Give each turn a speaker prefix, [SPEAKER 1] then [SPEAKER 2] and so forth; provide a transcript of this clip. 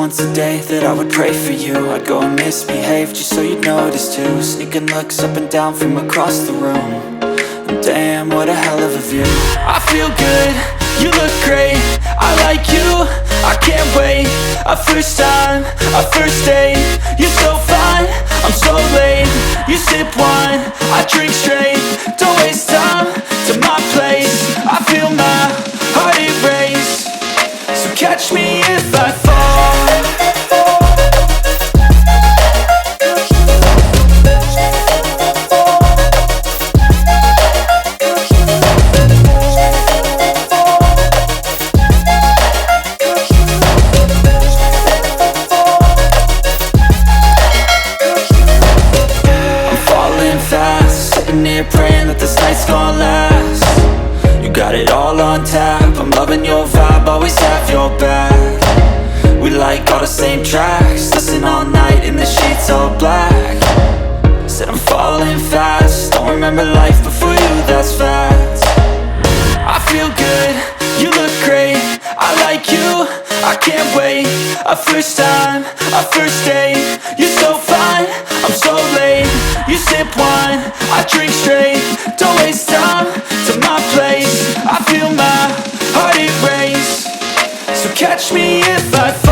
[SPEAKER 1] once a day that I would pray for you. I'd go and misbehave just so you'd notice too. Sneaking looks up and down from across the room. And damn, what a hell of a view. I feel good, you look great, I like you, I can't wait. A first time, a first date, you're so fine, I'm so late. You sip wine, I drink straight, don't waste time to my place. I feel my heart erase, so catch me if I fall. Praying that this night's gonna last. You got it all on tap, I'm loving your vibe, always have your back. We like all the same tracks, listen all night in the sheets all black. Said I'm falling fast, don't remember life before you, that's fact. I feel good, you look great, I like you, I can't wait. A first time, a first date, you're so fine, I'm so late. You sip wine, I drink straight, don't waste time to my place. I feel my heart erase, so catch me if I fall.